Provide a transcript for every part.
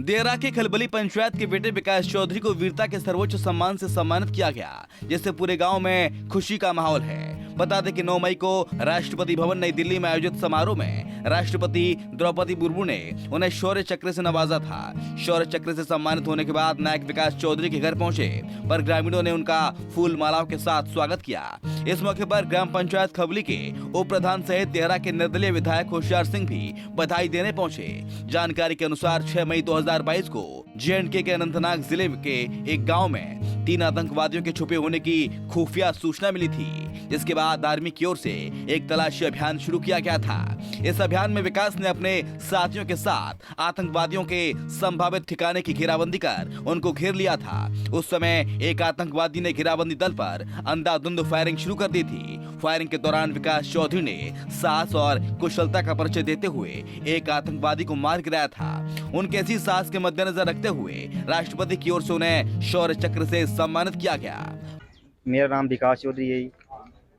देरा के खलबली पंचायत के बेटे विकास चौधरी को वीरता के सर्वोच्च सम्मान से सम्मानित किया गया, जिससे पूरे गांव में खुशी का माहौल है। बता दें कि 9 मई को राष्ट्रपति भवन नई दिल्ली में आयोजित समारोह में राष्ट्रपति द्रौपदी मुर्मू ने उन्हें शौर्य चक्र से नवाजा था। शौर्य चक्र से सम्मानित होने के बाद नायक विकास चौधरी के घर पहुंचे, पर ग्रामीणों ने उनका फूल मालाओं के साथ स्वागत किया। इस मौके पर ग्राम पंचायत खबली के उप प्रधान सहित देहरा के निर्दलीय विधायक होशियार सिंह भी बधाई देने पहुंचे। जानकारी के अनुसार 6 मई 2022 को J&K के अनंतनाग जिले के एक गाँव में 3 आतंकवादियों के छुपे होने की खुफिया सूचना मिली थी, जिसके बाद आर्मी की ओर से एक तलाशी अभियान शुरू किया गया था। इस अभियान में विकास ने अपने साथियों के साथ आतंकवादियों के संभावित ठिकाने की घेराबंदी कर उनको घेर लिया था। उस समय एक आतंकवादी ने घेराबंदी दल पर अंधाधुंध फायरिंग शुरू कर दी थी। फायरिंग के दौरान विकास चौधरी ने साहस और कुशलता का परिचय देते हुए एक आतंकवादी को मार गिराया था। उनके ऐसी साहस के मद्देनजर रखते हुए राष्ट्रपति की ओर से उन्हें शौर्य चक्र से सम्मानित किया गया। मेरा नाम विकास चौधरी है।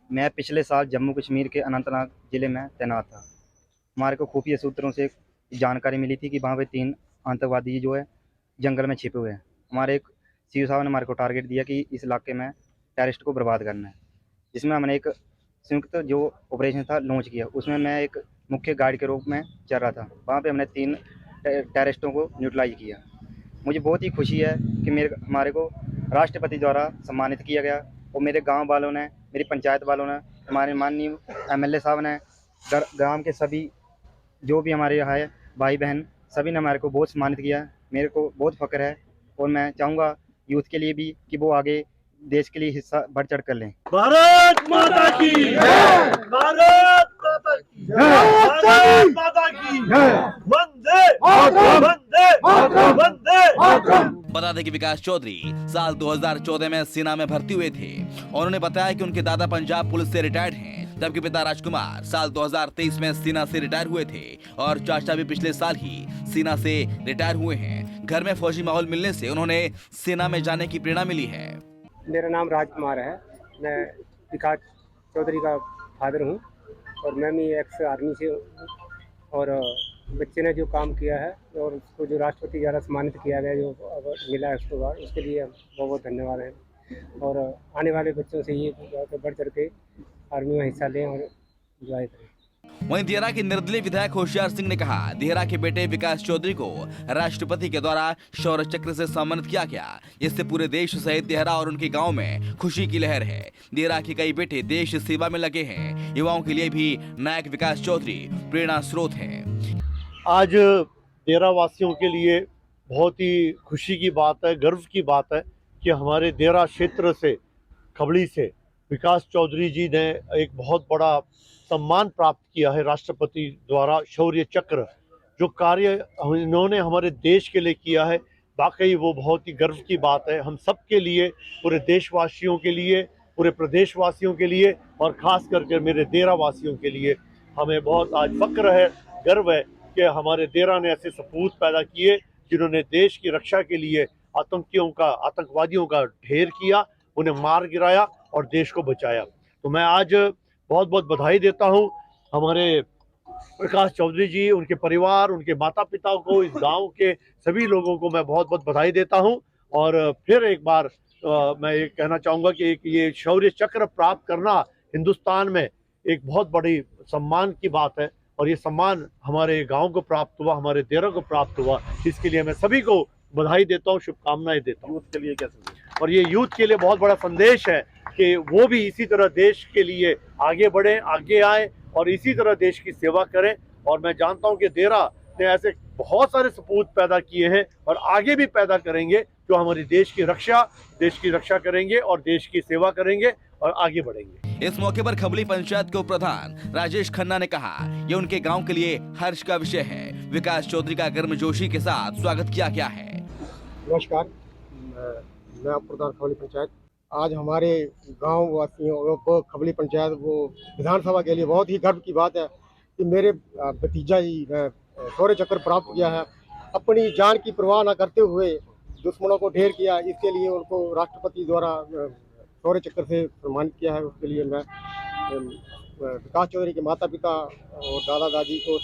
मैं पिछले साल जम्मू कश्मीर के अनंतनाग जिले में तैनात था। हमारे को खुफिया सूत्रों से जानकारी मिली थी कि वहाँ पे 3 आतंकवादी जो है जंगल में छिपे हुए हैं। हमारे एक सीओ साहब ने हमारे को टारगेट दिया कि इस इलाके में टेररिस्ट को बर्बाद करना है, जिसमें हमने एक संयुक्त जो ऑपरेशन था लॉन्च किया। उसमें मैं एक मुख्य गाइड के रूप में चल रहा था। वहाँ पे हमने 3 टेररिस्टों को न्यूट्रलाइज किया। मुझे बहुत ही खुशी है कि हमारे को राष्ट्रपति द्वारा सम्मानित किया गया, और मेरे गांव वालों ने, मेरी पंचायत वालों ने, हमारे माननीय MLA साहब ने, ग्राम के सभी जो भी हमारे यहाँ है भाई बहन, सभी ने हमारे को बहुत सम्मानित किया। मेरे को बहुत फ़ख्र है, और मैं चाहूँगा यूथ के लिए भी कि वो आगे देश के लिए हिस्सा बढ़ चढ़ कर लें। भारत माता की जय! भारत माता की जय! भारत माता की जय! वंदे वंदे वंदे। बता दें कि विकास चौधरी साल 2014 में सेना में भर्ती हुए थे, और उन्होंने बताया कि उनके दादा पंजाब पुलिस से रिटायर्ड हैं, जबकि पिता राजकुमार साल 2023 में सेना से रिटायर हुए थे, और चाचा भी पिछले साल ही सेना से रिटायर हुए हैं। घर में फौजी माहौल मिलने से उन्होंने सेना में जाने की प्रेरणा मिली है। मेरा नाम राजकुमार है। मैं विकास चौधरी का फादर हूँ, और मैं भी एक्स आर्मी से हूँ। और बच्चे ने जो काम किया है और उसको जो राष्ट्रपति द्वारा सम्मानित किया गया, जो मिला है उसको बाद, उसके लिए बहुत बहुत धन्यवाद है। और आने वाले बच्चों से ये बढ़ चढ़ के आर्मी में हिस्सा लें और एंजॉय करें। वहीं देहरा के निर्दलीय विधायक होशियार सिंह ने कहा, देहरा के बेटे विकास चौधरी को राष्ट्रपति के द्वारा शौर्य चक्र से सम्मानित किया गया, जिससे पूरे देश सहित देहरा और उनके गांव में खुशी की लहर है। देहरा के कई बेटे देश सेवा में लगे हैं। युवाओं के लिए भी नायक विकास चौधरी प्रेरणा स्रोत हैं। आज देहरा वासियों के लिए बहुत ही खुशी की बात है, गर्व की बात है कि हमारे देहरा क्षेत्र से, खबड़ी से विकास चौधरी जी ने एक बहुत बड़ा सम्मान प्राप्त किया है राष्ट्रपति द्वारा, शौर्य चक्र। जो कार्य इन्होंने हमारे देश के लिए किया है, वाकई वो बहुत ही गर्व की बात है। हम सब के लिए, पूरे देशवासियों के लिए, पूरे प्रदेशवासियों के लिए, और ख़ास करके मेरे देहरा वासियों के लिए हमें बहुत आज फक्र है, गर्व है कि हमारे देहरा ने ऐसे सपूत पैदा किए जिन्होंने देश की रक्षा के लिए आतंकवादियों का ढेर किया, उन्हें मार गिराया और देश को बचाया। तो मैं आज बहुत बहुत बधाई देता हूं हमारे विकास चौधरी जी, उनके परिवार, उनके माता पिता को, इस गांव के सभी लोगों को मैं बहुत बहुत बधाई देता हूं। और फिर एक बार मैं ये कहना चाहूँगा कि ये शौर्य चक्र प्राप्त करना हिंदुस्तान में एक बहुत बड़ी सम्मान की बात है, और ये सम्मान हमारे गाँव को प्राप्त हुआ, हमारे देहरा को प्राप्त हुआ। इसके लिए मैं सभी को बधाई देता हूँ, शुभकामनाएं देता हूँ। यूथ के लिए क्या संदेश? और ये यूथ के लिए बहुत बड़ा संदेश है कि वो भी इसी तरह देश के लिए आगे बढ़ें, आगे आए और इसी तरह देश की सेवा करें। और मैं जानता हूं कि देहरा ने ऐसे बहुत सारे सपूत पैदा किए हैं और आगे भी पैदा करेंगे, जो हमारी देश की रक्षा करेंगे और देश की सेवा करेंगे और आगे बढ़ेंगे। इस मौके पर खबली पंचायत के उप प्रधान राजेश खन्ना ने कहा, ये उनके गाँव के लिए हर्ष का विषय है। विकास चौधरी का गर्मजोशी के साथ स्वागत किया गया है। नमस्कार, मैं उप प्रधान खबली पंचायत। आज हमारे गांव वासियों को खबली पंचायत वो विधानसभा के लिए बहुत ही गर्व की बात है कि मेरे भतीजा ही शौर्य चक्र प्राप्त किया है। अपनी जान की परवाह न करते हुए दुश्मनों को ढेर किया, इसके लिए उनको राष्ट्रपति द्वारा शौर्य चक्र से सम्मानित किया है। उसके लिए मैं विकास चौधरी के माता पिता और दादा दादी को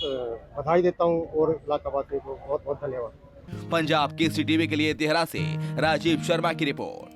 बधाई देता हूँ और इलाका वासियों को बहुत बहुत धन्यवाद। पंजाब केसरी टीवी के लिए तिहरा से राजीव शर्मा की रिपोर्ट।